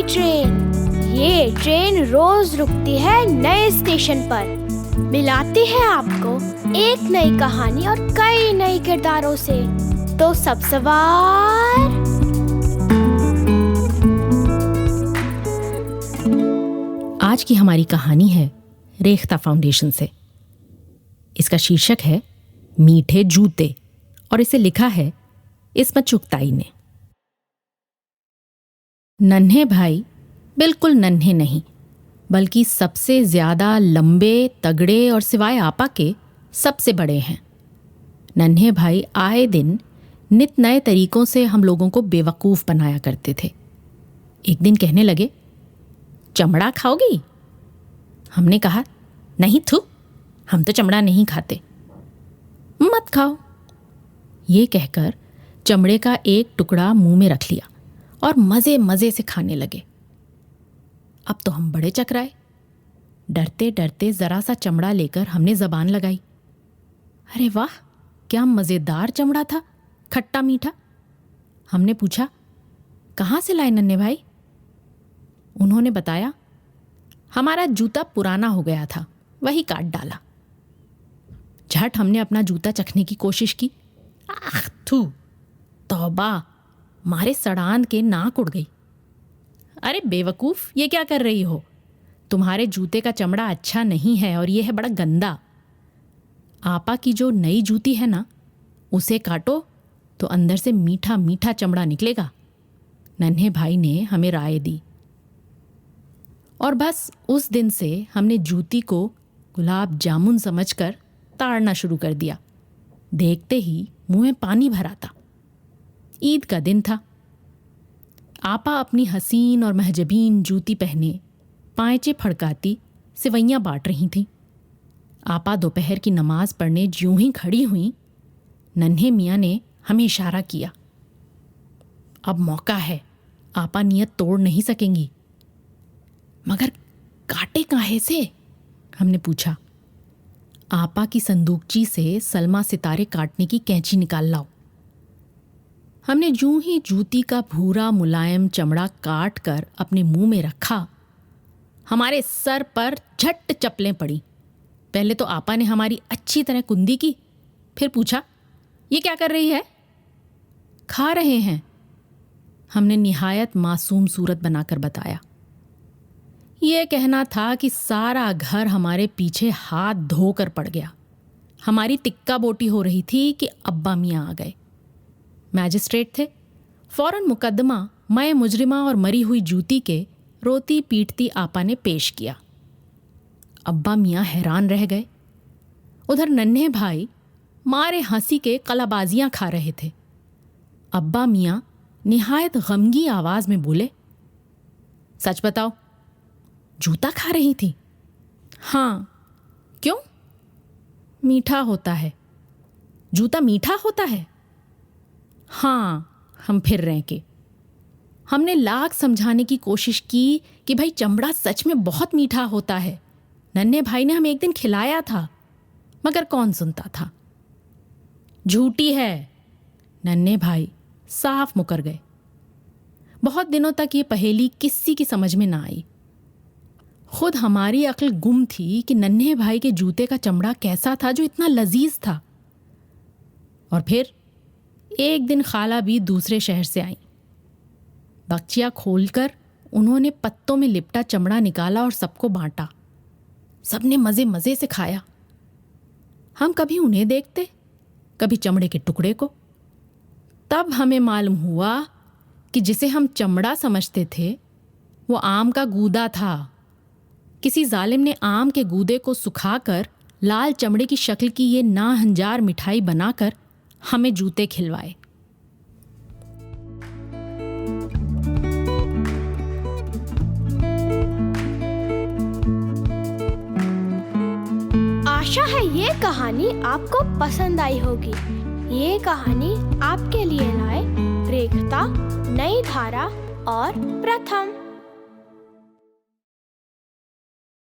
Train. ये train रोज रुकती है नए स्टेशन पर, मिलाती है आपको एक नई कहानी और कई नए किरदारों से। तो सब सवार। आज की हमारी कहानी है रेख्ता फाउंडेशन से। इसका शीर्षक है मीठे जूते और इसे लिखा है इस्मत चुगताई ने। नन्हे भाई बिल्कुल नन्हे नहीं, बल्कि सबसे ज्यादा लंबे, तगड़े और सिवाय आपा के सबसे बड़े हैं। नन्हे भाई आए दिन नित नए तरीकों से हम लोगों को बेवकूफ़ बनाया करते थे। एक दिन कहने लगे, चमड़ा खाओगी? हमने कहा, नहीं थू, हम तो चमड़ा नहीं खाते। मत खाओ। ये कहकर चमड़े का एक टुकड़ा मुंह में रख लिया और मज़े मज़े से खाने लगे। अब तो हम बड़े चकराए। डरते डरते ज़रा सा चमड़ा लेकर हमने ज़बान लगाई। अरे वाह, क्या मज़ेदार चमड़ा था, खट्टा मीठा। हमने पूछा, कहाँ से लाए नन्हे भाई? उन्होंने बताया, हमारा जूता पुराना हो गया था, वही काट डाला। झट हमने अपना जूता चखने की कोशिश की। आह थू, तौबा, मारे सड़ान के नाक उड़ गई। अरे बेवकूफ़, ये क्या कर रही हो? तुम्हारे जूते का चमड़ा अच्छा नहीं है और ये है बड़ा गंदा। आपा की जो नई जूती है ना, उसे काटो तो अंदर से मीठा मीठा चमड़ा निकलेगा। नन्हे भाई ने हमें राय दी और बस उस दिन से हमने जूती को गुलाब जामुन समझकर ताड़ना शुरू कर दिया। देखते ही मुंह में पानी भर आता। ईद का दिन था। आपा अपनी हसीन और महजबीन जूती पहने पांचे फड़काती सिवैयाँ बांट रही थीं। आपा दोपहर की नमाज पढ़ने ज्यों ही खड़ी हुई, नन्हे मियाँ ने हमें इशारा किया। अब मौका है, आपा नियत तोड़ नहीं सकेंगी। मगर काटे काहे से? हमने पूछा। आपा की संदूकची से सलमा सितारे काटने की कैंची निकाल लाओ। हमने यूं ही जूती का भूरा मुलायम चमड़ा काट कर अपने मुंह में रखा, हमारे सर पर झट चप्पलें पड़ी। पहले तो आपा ने हमारी अच्छी तरह कुंदी की, फिर पूछा, ये क्या कर रही है? खा रहे हैं, हमने निहायत मासूम सूरत बनाकर बताया। ये कहना था कि सारा घर हमारे पीछे हाथ धोकर पड़ गया। हमारी तिक्का बोटी हो रही थी कि अब्बा मियाँ आ गए। मैजिस्ट्रेट थे। फौरन मुकदमा मैं मुजरिमा और मरी हुई जूती के रोती पीटती आपा ने पेश किया। अब्बा मियाँ हैरान रह गए। उधर नन्हे भाई मारे हंसी के कलाबाजियाँ खा रहे थे। अब्बा मियाँ निहायत गमगी आवाज़ में बोले, सच बताओ, जूता खा रही थी? हाँ। क्यों? मीठा होता है। जूता मीठा होता है? हाँ। हम फिर रहे के। हमने लाख समझाने की कोशिश की कि भाई चमड़ा सच में बहुत मीठा होता है। नन्हे भाई ने हमें एक दिन खिलाया था, मगर कौन सुनता था। झूठी है। नन्हे भाई साफ मुकर गए। बहुत दिनों तक ये पहेली किसी की समझ में ना आई। खुद हमारी अक्ल गुम थी कि नन्हे भाई के जूते का चमड़ा कैसा था जो इतना लजीज था। और फिर एक दिन खाला भी दूसरे शहर से आई। बक्चिया खोलकर उन्होंने पत्तों में लिपटा चमड़ा निकाला और सबको बांटा। सबने मज़े मज़े से खाया। हम कभी उन्हें देखते, कभी चमड़े के टुकड़े को। तब हमें मालूम हुआ कि जिसे हम चमड़ा समझते थे वो आम का गूदा था। किसी जालिम ने आम के गूदे को सुखाकर लाल चमड़े की शक्ल की ये नाहंजार मिठाई बनाकर हमें जूते खिलवाए। आशा है ये कहानी आपको पसंद आई होगी। ये कहानी आपके लिए लाए रेख्ता, नई धारा और प्रथम।